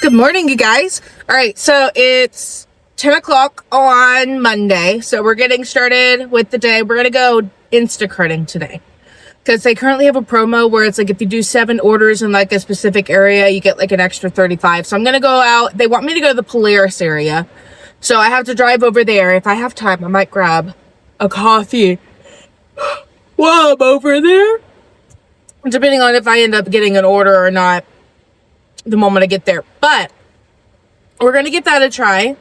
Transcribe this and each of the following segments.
Good morning, you guys. All right, so it's 10 o'clock on Monday. So we're getting started with the day. We're going to go Instacarting today because they currently have a promo where it's like if you do 7 orders in like a specific area, you get like an extra 35. So I'm going to go out. They want me to go to the Polaris area. So I have to drive over there. If I have time, I might grab a coffee while I'm over there, depending on if I end up getting an order or not the moment I get there. But we're gonna give that a try.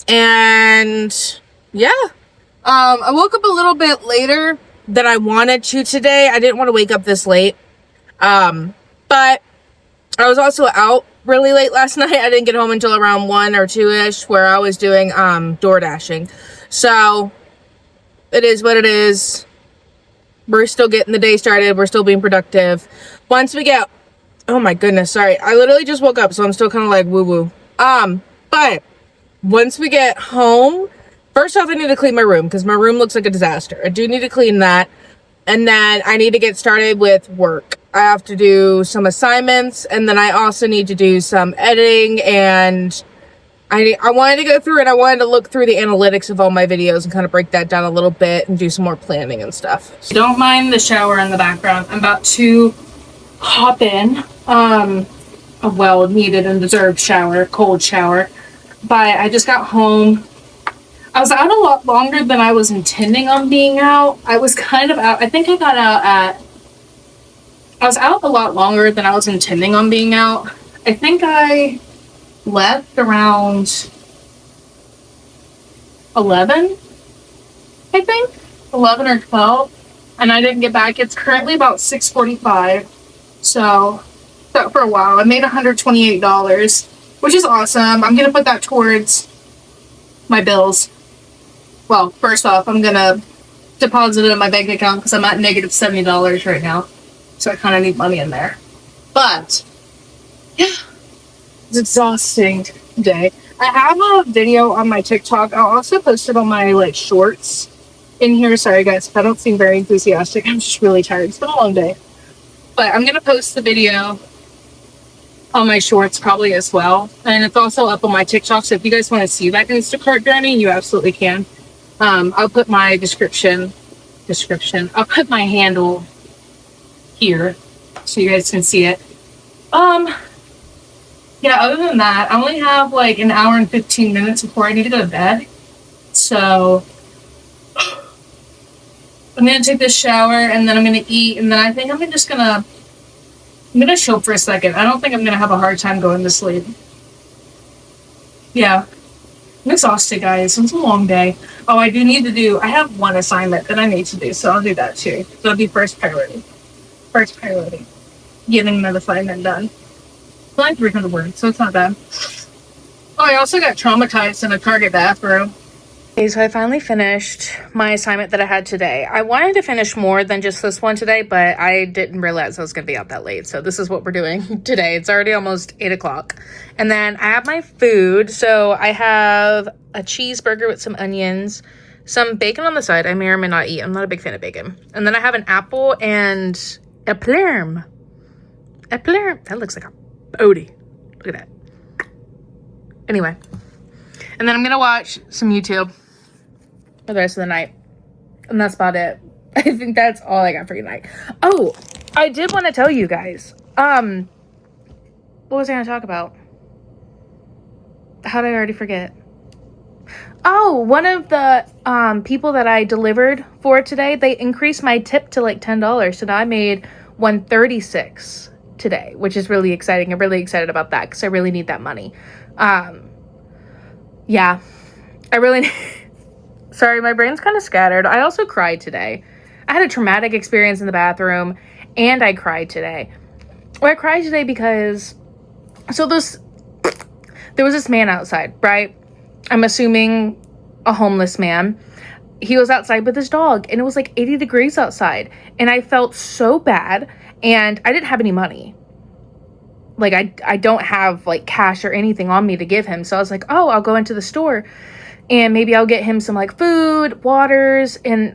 And yeah, I woke up a little bit later than I wanted to today. I didn't want to wake up this late, but I was also out really late last night. I didn't get home until around 1 or 2ish, where I was doing door dashing. So it is what it is. We're still getting the day started. We're still being productive. Once we get, oh my goodness, sorry, I literally just woke up, so I'm still kind of like woo-woo. But once we get home, first off, I need to clean my room because my room looks like a disaster. I do need to clean that. And then I need to get started with work. I have to do some assignments, and then I also need to do some editing, and I wanted to go through and I wanted to look through the analytics of all my videos and kind of break that down a little bit and do some more planning and stuff. So don't mind the shower in the background. I'm about to hop in a well-needed and deserved shower, cold shower. But I just got home. I was out a lot longer than I was intending on being out. I was kind of out. I think I got out I was out a lot longer than I was intending on being out. I think I left around 11, I think. 11 or 12. And I didn't get back. It's currently about 6:45. So, for a while. I made $128, which is awesome. I'm going to put that towards my bills. Well, first off, I'm going to deposit it in my bank account because I'm at negative $70 right now. So I kind of need money in there. But, yeah, it's an exhausting day. I have a video on my TikTok. I'll also post it on my, shorts in here. Sorry, guys, if I don't seem very enthusiastic. I'm just really tired. It's been a long day. But I'm going to post the video on my shorts probably as well. And it's also up on my TikTok. So if you guys want to see that Instacart journey, you absolutely can. I'll put my description. I'll put my handle here so you guys can see it. Yeah, other than that, I only have an hour and 15 minutes before I need to go to bed. So I'm going to take this shower and then I'm going to eat. And then I think I'm going to chill for a second. I don't think I'm going to have a hard time going to sleep. Yeah. I'm exhausted, guys. It's a long day. Oh, I have one assignment that I need to do, so I'll do that too. That'll be first priority. Getting that assignment done. It's only 300 words, so it's not bad. Oh, I also got traumatized in a Target bathroom. Okay, so I finally finished my assignment that I had today. I wanted to finish more than just this one today, but I didn't realize I was going to be out that late. So this is what we're doing today. It's already almost 8 o'clock. And then I have my food. So I have a cheeseburger with some onions, some bacon on the side. I may or may not eat. I'm not a big fan of bacon. And then I have an apple and a plum. That looks like a Bodie. Look at that. Anyway. And then I'm going to watch some YouTube for the rest of the night. And that's about it. I think that's all I got for tonight. Oh, I did want to tell you guys. What was I going to talk about? How did I already forget? Oh, one of the people that I delivered for today, they increased my tip to $10. So now I made $136 today, which is really exciting. I'm really excited about that because I really need that money. Yeah, I really... Sorry, my brain's kind of scattered. I also cried today. I had a traumatic experience in the bathroom, and I cried today. Well, I cried today because... So there was this man outside, right? I'm assuming a homeless man. He was outside with his dog, and it was 80 degrees outside. And I felt so bad, and I didn't have any money. I don't have cash or anything on me to give him. So I was like, oh, I'll go into the store and maybe I'll get him some food, waters, and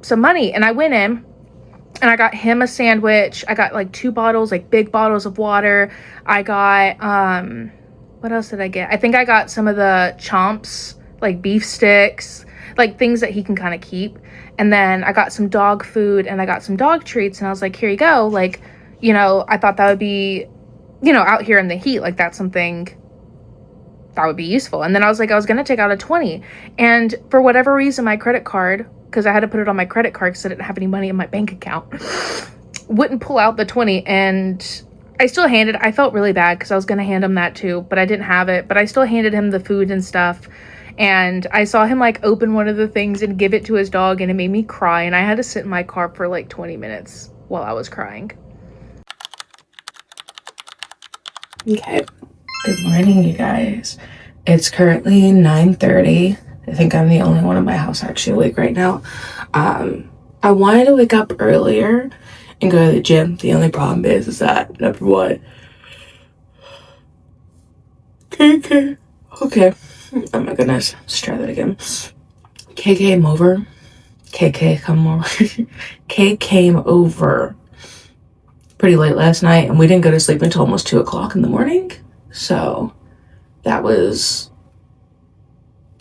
some money. And I went in and I got him a sandwich. I got 2 bottles, big bottles of water. I got what else did I get? I think I got some of the chomps, like beef sticks, like things that he can kind of keep. And then I got some dog food and I got some dog treats. And I was like, here you go. Like, you know, I thought that would be, you know, out here in the heat, like that's something that would be useful. And then I was like, I was going to take out a 20. And for whatever reason, my credit card, because I had to put it on my credit card because I didn't have any money in my bank account, wouldn't pull out the 20. And I still I felt really bad because I was going to hand him that too, but I didn't have it. But I still handed him the food and stuff. And I saw him like open one of the things and give it to his dog, and it made me cry. And I had to sit in my car for like 20 minutes while I was crying. Okay. Good morning, you guys. It's currently 9:30. I think I'm the only one in my house actually awake right now. I wanted to wake up earlier and go to the gym. The only problem is that, number one, KK. Okay. Oh my goodness. Let's try that again. K came over. KK come over. K came over pretty late last night, and we didn't go to sleep until almost 2 o'clock in the morning. So that was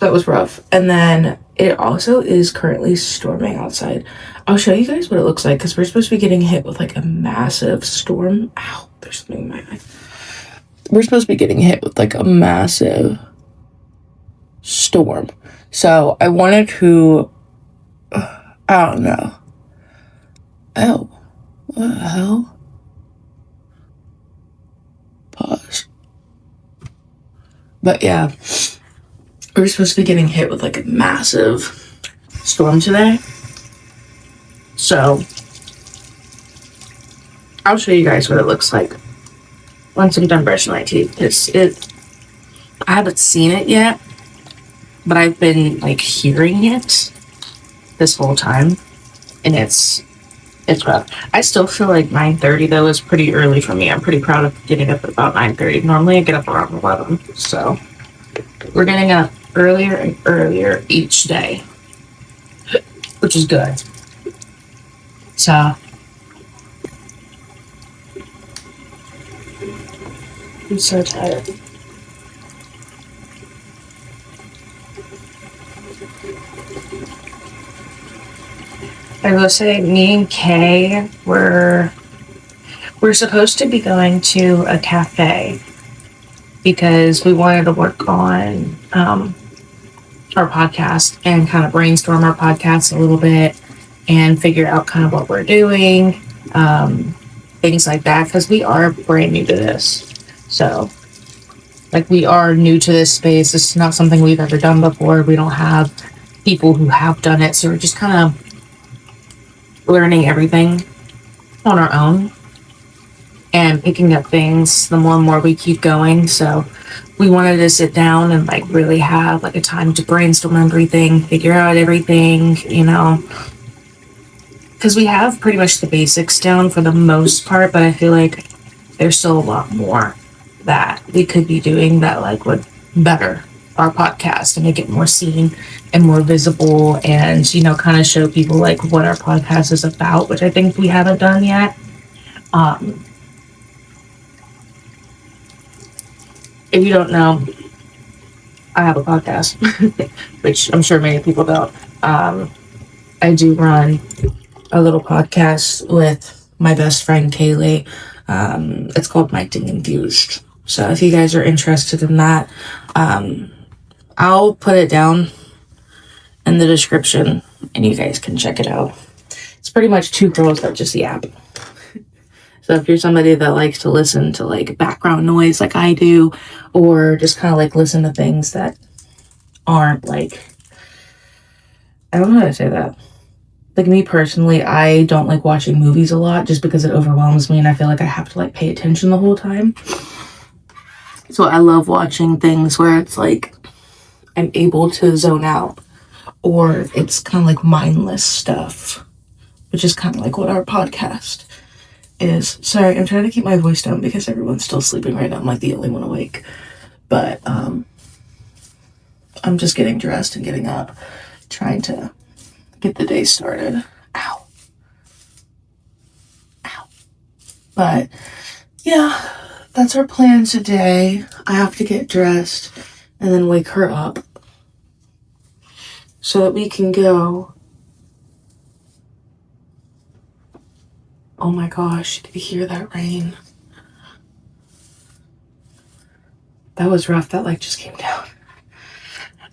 rough. And then it also is currently storming outside. I'll show you guys what it looks like because we're supposed to be getting hit with like a massive storm. Ow, there's something in my eye. We're supposed to be getting hit with like a massive storm. So I wanted to, I don't know. Oh, what the hell? Pause. But yeah, we're supposed to be getting hit with like a massive storm today. So I'll show you guys what it looks like once I'm done brushing my teeth. I haven't seen it yet, but I've been like hearing it this whole time, and it's rough. I still feel like 9:30 though is pretty early for me. I'm pretty proud of getting up at about 9:30. Normally I get up around 11, so we're getting up earlier and earlier each day, which is good. So I'm so tired. I will say, me and Kay we're supposed to be going to a cafe because we wanted to work on our podcast and kind of brainstorm our podcast a little bit and figure out kind of what we're doing, things like that, because we are brand new to this. So, like, we are new to this space. This is not something we've ever done before. We don't have people who have done it, so we're just kind of learning everything on our own and picking up things the more and more we keep going. So we wanted to sit down and like really have like a time to brainstorm everything, figure out everything, you know, because we have pretty much the basics down for the most part, but I feel like there's still a lot more that we could be doing that like would better our podcast and make it more seen and more visible, and you know, kind of show people like what our podcast is about, which I think we haven't done yet. If you don't know, I have a podcast, which I'm sure many people don't. I do run a little podcast with my best friend Kaylee. It's called Mic'd and Confused. So if you guys are interested in that, I'll put it down in the description and you guys can check it out. It's pretty much two girls that just yap. So if you're somebody that likes to listen to like background noise like I do, or just kind of like listen to things that aren't like, I don't know how to say that. Like me personally, I don't like watching movies a lot just because it overwhelms me and I feel like I have to like pay attention the whole time. So I love watching things where it's like I'm able to zone out, or it's kind of like mindless stuff, which is kind of like what our podcast is. Sorry, I'm trying to keep my voice down because everyone's still sleeping right now. I'm like the only one awake. But I'm just getting dressed and getting up, trying to get the day started. Ow. Ow. But yeah, that's our plan today. I have to get dressed and then wake her up so that we can go. Oh my gosh, did you hear that rain? That was rough. That just came down.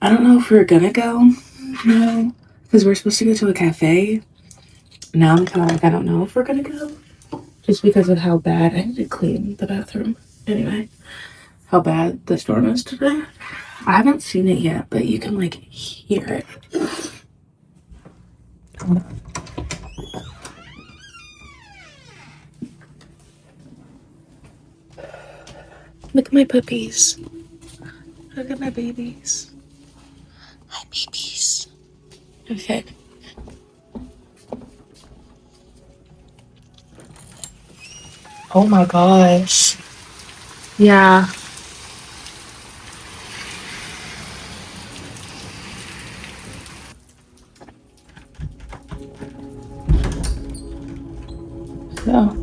I don't know if we're gonna go. No, because we're supposed to go to a cafe. Now I'm kind of I don't know if we're gonna go. Just because of how bad I need to clean the bathroom. Anyway, how bad the storm is today. I haven't seen it yet, but you can hear it. Look at my puppies. Look at my babies. Hi, babies. Okay. Oh my gosh. Yeah. So.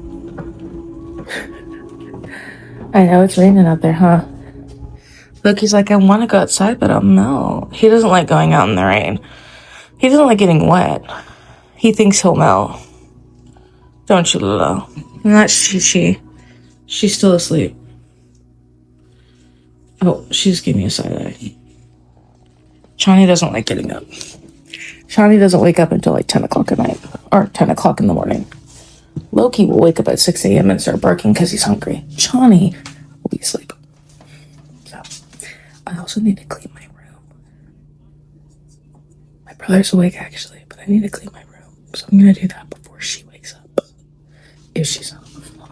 I know it's raining out there, huh? Look, he's like, I want to go outside, but I'll melt. He doesn't like going out in the rain. He doesn't like getting wet. He thinks he'll melt. Don't you, Lilo? And that's she. She's still asleep. Oh, she's giving me a side eye. Chani doesn't like getting up. Chani doesn't wake up until 10 o'clock at night. Or 10 o'clock in the morning. Loki will wake up at 6 a.m. and start barking because he's hungry. Chani will be asleep. So, I also need to clean my room. My brother's awake, actually, but I need to clean my room. So I'm going to do that before she wakes up. If she's not on the phone.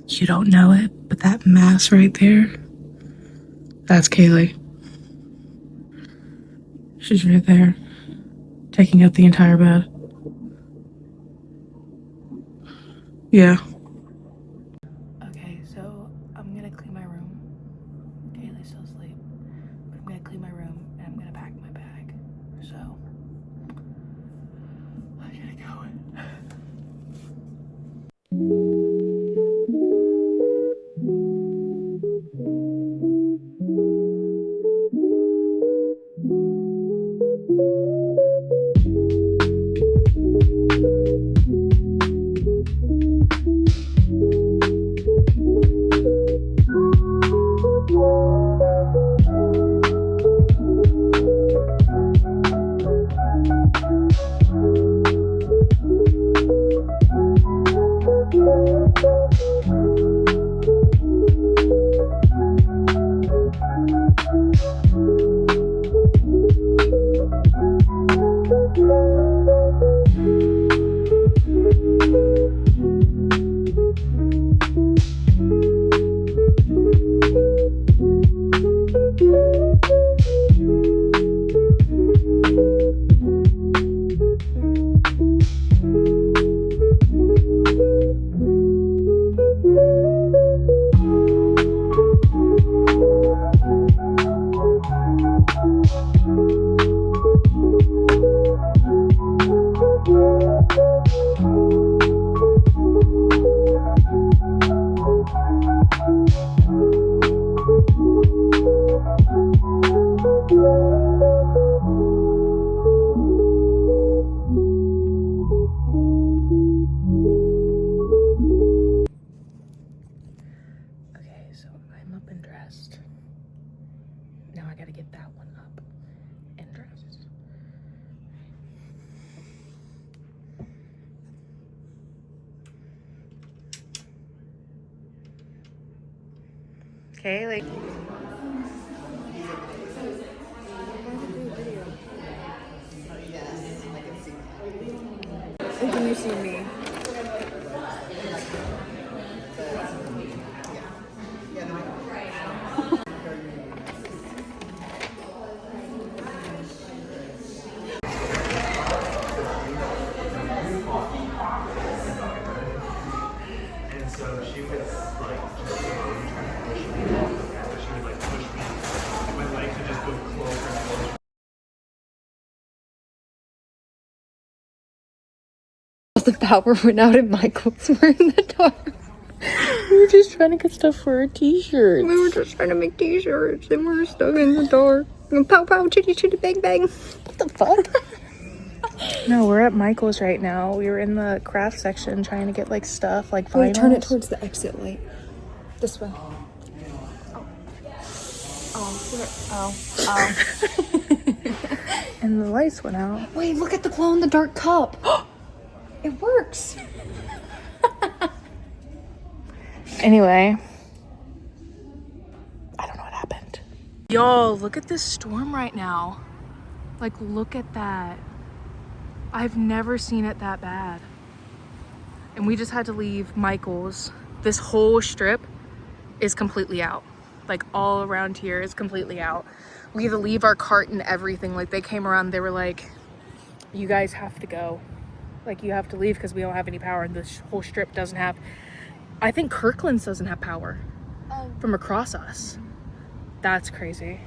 You don't know it, but that mass right there, that's Kaylee. She's right there, taking up the entire bed. Yeah. Okay, so I'm gonna clean my room. Kaylee's still asleep. But I'm gonna clean my room and I'm gonna pack my bag. So I gotta go. Kaylee. Can you see me? the power went out and Michael's were in the dark. We were just trying to get stuff for our t-shirts. We were just trying to make t-shirts and we were stuck in the dark. And pow pow chitty chitty bang bang. What the fuck? No, we're at Michael's right now. We were in the craft section trying to get like stuff like vinyls. Wait, turn it towards the exit light. This way. Oh. And the lights went out. Wait, look at the glow in the dark cup. It works. Anyway, I don't know what happened. Y'all, look at this storm right now. Like, look at that. I've never seen it that bad. And we just had to leave Michael's. This whole strip is completely out. Like, all around here is completely out. We had to leave our cart and everything. Like, they came around, they were like, you guys have to go. Like, you have to leave because we don't have any power. And this whole strip doesn't have... I think Kirkland's doesn't have power from across us. That's crazy.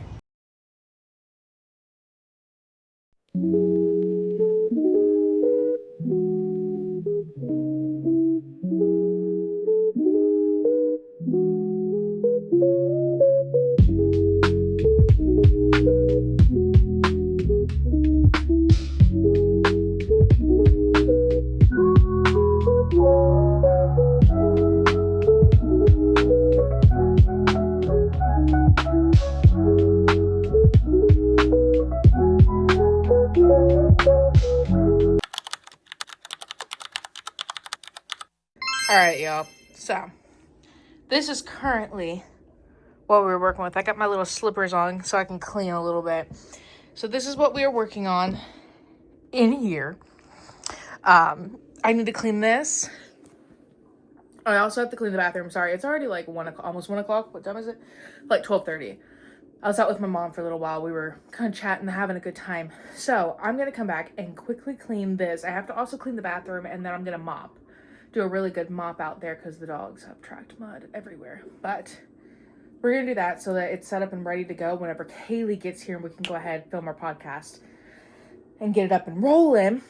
All right, y'all. So this is currently what we're working with. I got my little slippers on so I can clean a little bit. So this is what we are working on in here. I need to clean this. I also have to clean the bathroom. Sorry, it's already like 1 o'clock, almost 1 o'clock. What time is it? Like 12:30. I was out with my mom for a little while. We were kind of chatting, having a good time. So I'm going to come back and quickly clean this. I have to also clean the bathroom, and then I'm going to mop. Do a really good mop out there because the dogs have tracked mud everywhere. But we're going to do that so that it's set up and ready to go whenever Kaylee gets here and we can go ahead and film our podcast and get it up and rolling.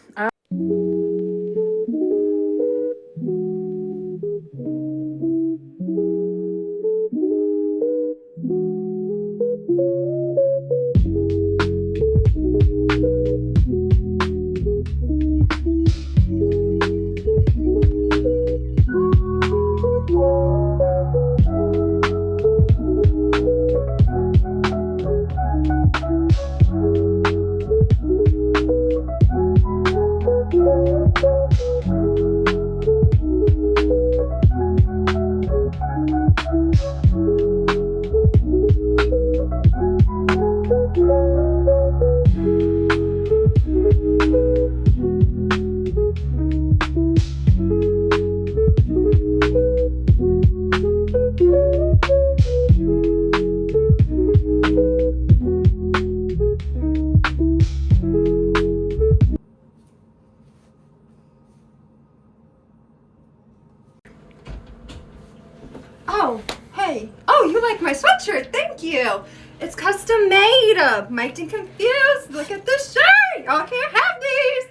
Oh, hey. Oh, you like my sweatshirt. Thank you. It's custom made. Mic'd and confused. Look at this shirt. Y'all can't have these.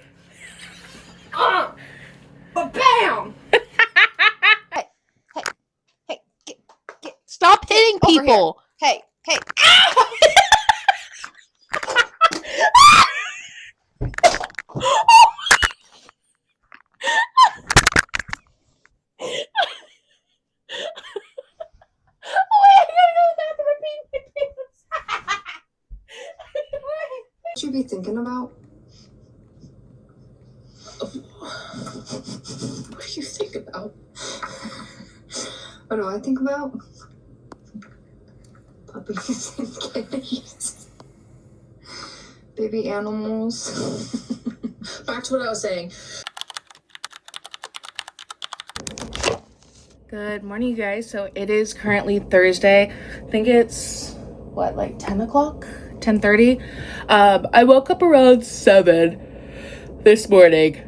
Ba-bam. Hey, get. Stop hitting people. Hey. What you be thinking about? What do you think about? What do I think about? Puppies and kitties. Baby animals. Back to what I was saying. Good morning, you guys. So it is currently Thursday. I think it's what, like 10 o'clock, 10:30. I woke up around 7 this morning,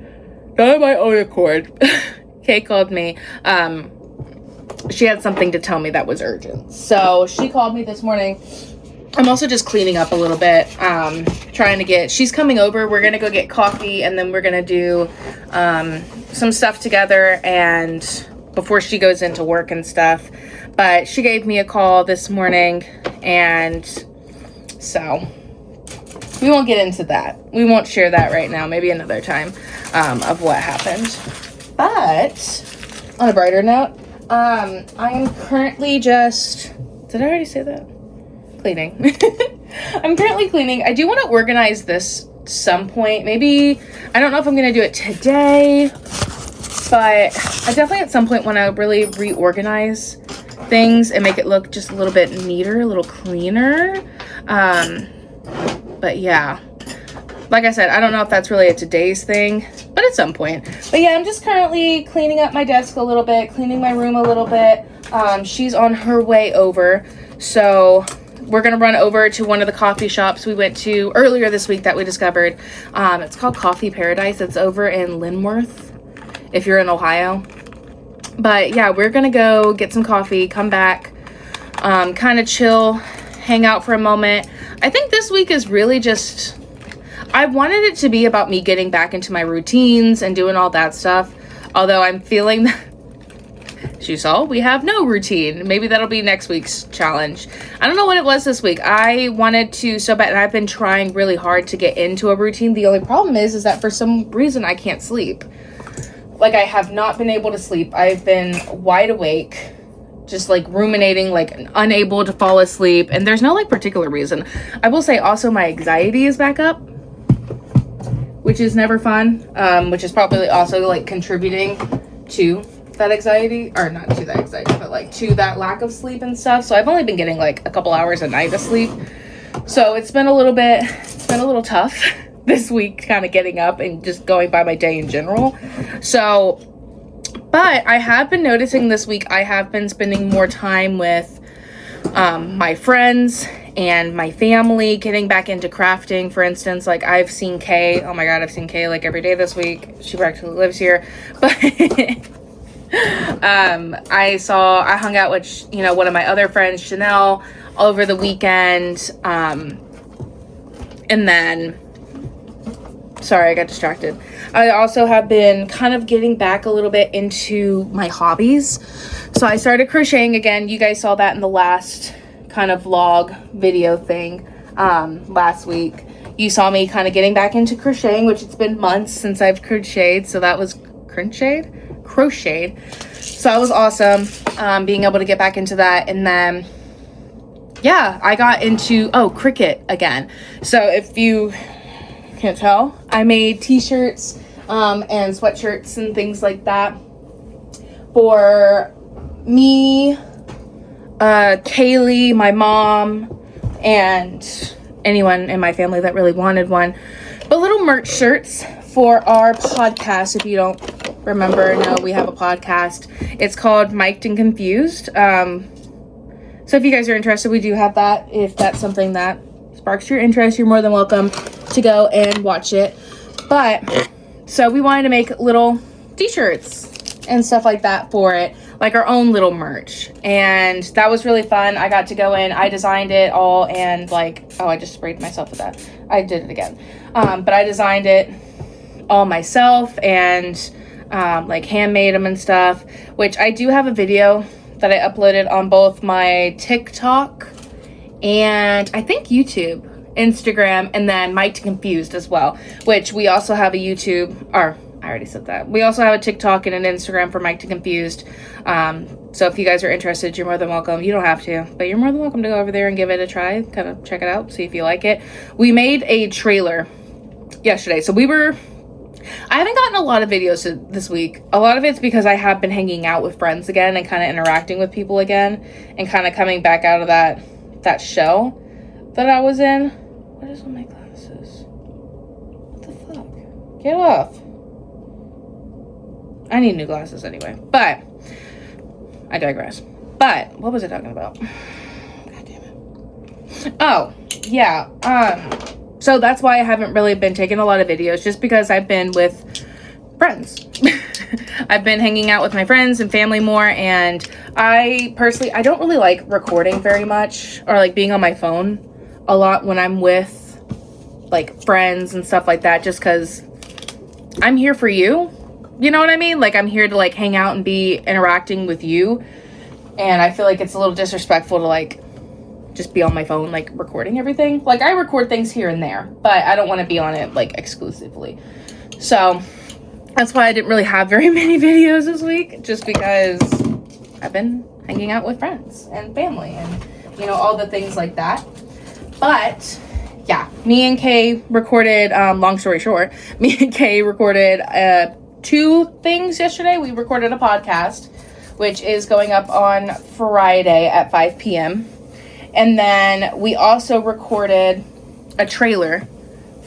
not on my own accord. Kay called me. She had something to tell me that was urgent, so she called me this morning I'm also just cleaning up a little bit, trying to get, she's coming over, we're gonna go get coffee, and then we're gonna do some stuff together, and before she goes into work and stuff. But she gave me a call this morning, and so we won't get into that. We won't share that right now, maybe another time, of what happened. But on a brighter note, I am currently just, did I already say that? Cleaning. I'm currently cleaning. I do want to organize this some point. Maybe, I don't know if I'm going to do it today, but I definitely at some point want to really reorganize things and make it look just a little bit neater, a little cleaner. But yeah, like I said, I don't know if that's really a today's thing, but at some point. But yeah, I'm just currently cleaning up my desk a little bit, cleaning my room a little bit. She's on her way over, so we're gonna run over to one of the coffee shops we went to earlier this week that we discovered. It's called Coffee Paradise. It's over in Linworth, if you're in Ohio. But yeah, we're gonna go get some coffee, come back, kind of chill, hang out for a moment. I think this week is really just, I wanted it to be about me getting back into my routines and doing all that stuff. Although I'm feeling that, as you saw, we have no routine. Maybe that'll be next week's challenge. I don't know what it was this week. I wanted to so bad, and I've been trying really hard to get into a routine. The only problem is that for some reason I can't sleep. Like, I have not been able to sleep. I've been wide awake, just like ruminating, like unable to fall asleep, and there's no like particular reason. I will say also my anxiety is back up, which is never fun, which is probably also like contributing to that anxiety, or not to that anxiety, but like to that lack of sleep and stuff. So I've only been getting like a couple hours a night of sleep, so it's been a little tough this week, kind of getting up and just going by my day in general. So, but I have been noticing this week I have been spending more time with my friends and my family, getting back into crafting. For instance, like I've seen Kay. Oh my god, I've seen Kay like every day this week. She practically lives here. But I hung out with, you know, one of my other friends, Chanel, over the weekend. And then, sorry, I got distracted. I also have been kind of getting back a little bit into my hobbies. So I started crocheting again. You guys saw that in the last kind of vlog video thing last week. You saw me kind of getting back into crocheting, which it's been months since I've crocheted. So that was crocheted. So that was awesome, being able to get back into that. And then, yeah, I got into, Cricut again. So if you can't tell, I made t-shirts and sweatshirts and things like that for me, Kaylee, my mom, and anyone in my family that really wanted one. But little merch shirts for our podcast. If you don't remember, no, we have a podcast. It's called Mic'd and Confused. So if you guys are interested, we do have that. If that's something that sparks your interest, you're more than welcome to go and watch it. But so we wanted to make little t-shirts and stuff like that for it, like our own little merch, and that was really fun. I got to go in, I designed it all, and like, I just sprayed myself with that. I did it again. But I designed it all myself, and like handmade them and stuff, which I do have a video that I uploaded on both my TikTok and I think YouTube, Instagram, and then Mic'd and Confused as well, which we also have a YouTube, or I already said that. We also have a TikTok and an Instagram for Mic'd and Confused. So if you guys are interested, you're more than welcome. You don't have to, but you're more than welcome to go over there and give it a try, kind of check it out, see if you like it. We made a trailer yesterday, so I haven't gotten a lot of videos this week. A lot of it's because I have been hanging out with friends again and kind of interacting with people again and kind of coming back out of that show that I was in. What is on my glasses? What the fuck? Get off. I need new glasses anyway, but I digress. But what was I talking about? God damn it. Oh, yeah. So that's why I haven't really been taking a lot of videos, just because I've been with friends. I've been hanging out with my friends and family more, and I personally, I don't really like recording very much, or like being on my phone a lot when I'm with like friends and stuff like that, just because I'm here for you. You know what I mean? Like, I'm here to like hang out and be interacting with you. And I feel like it's a little disrespectful to like just be on my phone, like recording everything. Like, I record things here and there, but I don't want to be on it like exclusively. So that's why I didn't really have very many videos this week, just because I've been hanging out with friends and family and, you know, all the things like that. But yeah, me and Kay recorded, long story short, me and Kay recorded 2 things yesterday. We recorded a podcast, which is going up on Friday at 5 p.m. And then we also recorded a trailer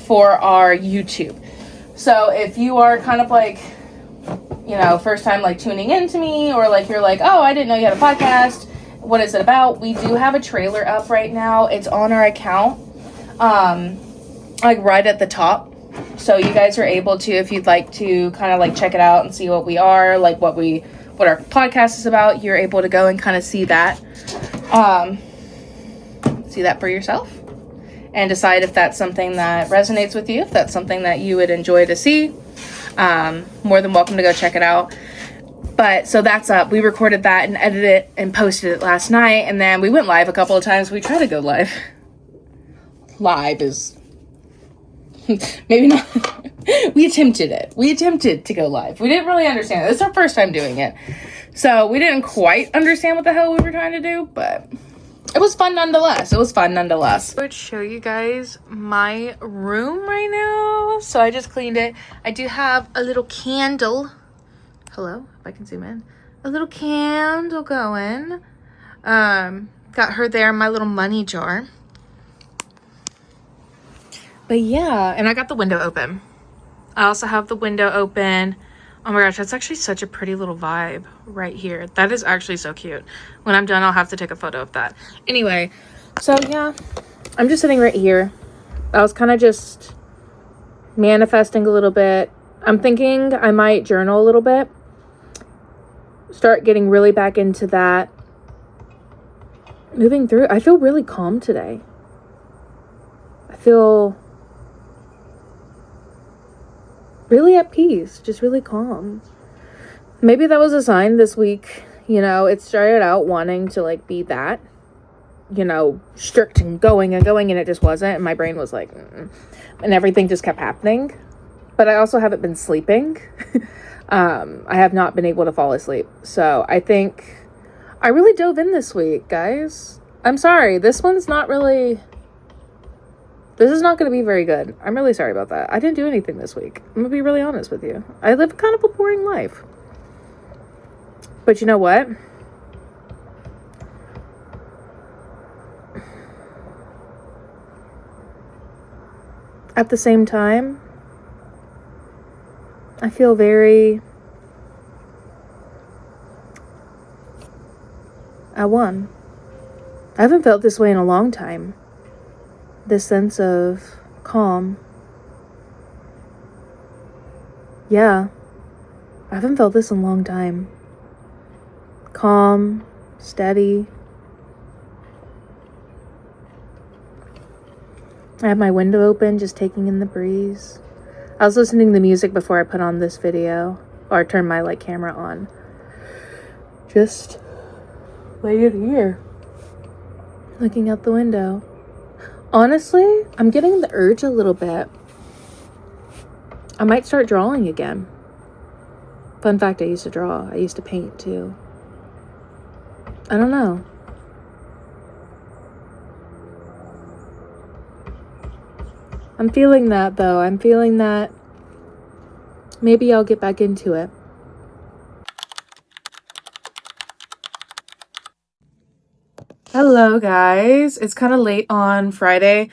for our YouTube. So if you are kind of like, you know, first time like tuning into me, or like you're like, oh, I didn't know you had a podcast, what is it about? We do have a trailer up right now. It's on our account, like right at the top. So you guys are able to, if you'd like to kind of like check it out and see what we are, like what our podcast is about, you're able to go and kind of see that for yourself and decide if that's something that resonates with you, if that's something that you would enjoy to see. More than welcome to go check it out. But so that's up. We recorded that and edited it and posted it last night, and then we went live a couple of times. We tried to go live. Live is maybe not. We attempted it. We attempted to go live. We didn't really understand it. It's our first time doing it, so we didn't quite understand what the hell we were trying to do, but it was fun nonetheless. I would show you guys my room right now. So I just cleaned it. I do have a little candle. Hello, if I can zoom in. A little candle going. Got her there in my little money jar. But yeah, and I got the window open. I also have the window open. Oh my gosh, that's actually such a pretty little vibe right here. That is actually so cute. When I'm done, I'll have to take a photo of that. Anyway, so yeah, I'm just sitting right here. I was kind of just manifesting a little bit. I'm thinking I might journal a little bit. Start getting really back into that. Moving through, I feel really calm today. I feel really at peace, just really calm. Maybe that was a sign this week. You know, it started out wanting to like be that, you know, strict and going, and it just wasn't. And my brain was like, and everything just kept happening. But I also haven't been sleeping. I have not been able to fall asleep. So I think I really dove in this week, guys. I'm sorry. This is not going to be very good. I'm really sorry about that. I didn't do anything this week. I'm going to be really honest with you. I live kind of a boring life. But you know what? At the same time, I feel very... I won. I haven't felt this way in a long time. This sense of calm. Yeah. I haven't felt this in a long time. Calm, steady. I have my window open, just taking in the breeze. I was listening to music before I put on this video, or turned my camera on. Just laying here, looking out the window. Honestly, I'm getting the urge a little bit. I might start drawing again. Fun fact, I used to draw. I used to paint too. I don't know. I'm feeling that though. I'm feeling that maybe I'll get back into it. Hello guys. It's kind of late on Friday.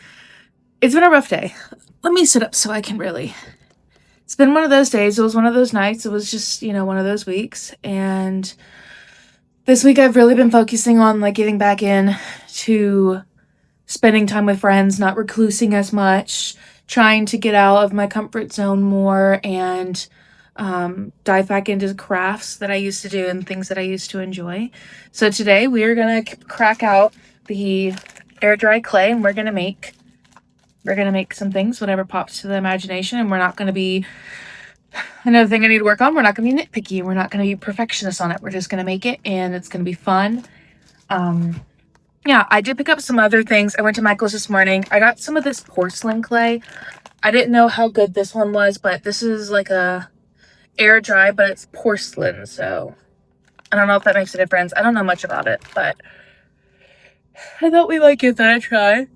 It's been a rough day. Let me sit up so I can really... It's been one of those days. It was one of those nights. It was just, one of those weeks. And this week I've really been focusing on getting back in to spending time with friends, not reclusing as much, trying to get out of my comfort zone more, and dive back into crafts that I used to do and things that I used to enjoy. So today we are going to crack out the air dry clay, and we're gonna make some things, whatever pops to the imagination, and we're not gonna be, another thing I need to work on, we're not gonna be nitpicky, we're not gonna be perfectionists on it. We're just gonna make it, and it's gonna be fun. Yeah, I did pick up some other things. I went to Michael's this morning. I got some of this porcelain clay. I didn't know how good this one was, but this is like a air dry, but it's porcelain, so I don't know if that makes a difference. I don't know much about it, but I thought we might give that a try.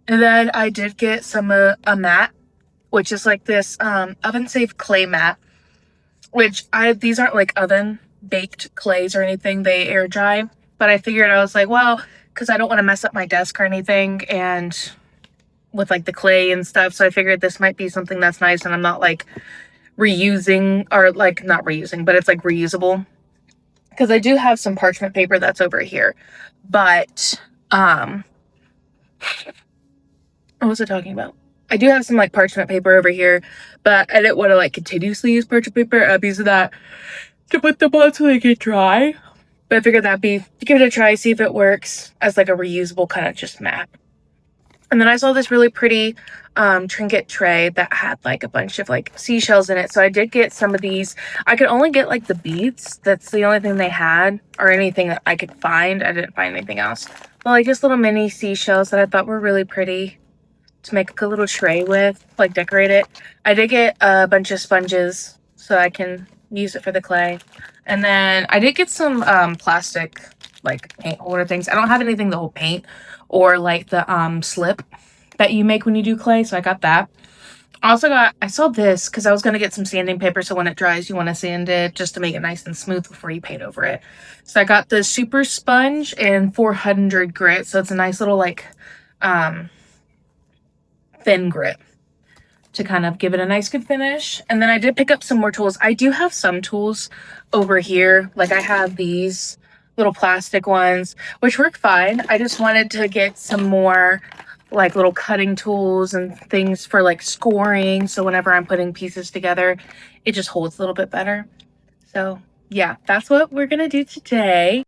And then I did get some a mat, which is like this oven safe clay mat, which these aren't like oven baked clays or anything, they air dry, but I figured, I was like, well, because I don't want to mess up my desk or anything and with like the clay and stuff, so I figured this might be something that's nice and I'm not like reusing, or like not reusing, but it's like reusable, because I do have some parchment paper that's over here, but what was I talking about? I do have some like parchment paper over here, but I didn't want to like continuously use parchment paper. I'm using that to put them on so they get dry. But I figured that'd be, to give it a try, see if it works as like a reusable kind of just mat. And then I saw this really pretty trinket tray that had like a bunch of like seashells in it. So I did get some of these. I could only get like the beads. That's the only thing they had, or anything that I could find. I didn't find anything else. But like just little mini seashells that I thought were really pretty to make a little tray with, like decorate it. I did get a bunch of sponges so I can use it for the clay. And then I did get some plastic like paint holder things. I don't have anything that will paint, or like the slip that you make when you do clay, so I got that. I saw this because I was going to get some sanding paper, so when it dries you want to sand it just to make it nice and smooth before you paint over it. So I got the super sponge and 400 grit, so it's a nice little like thin grit to kind of give it a nice good finish. And then I did pick up some more tools. I do have some tools over here, like I have these little plastic ones which work fine. I just wanted to get some more like little cutting tools and things for like scoring, so whenever I'm putting pieces together it just holds a little bit better. So yeah, that's what we're gonna do today.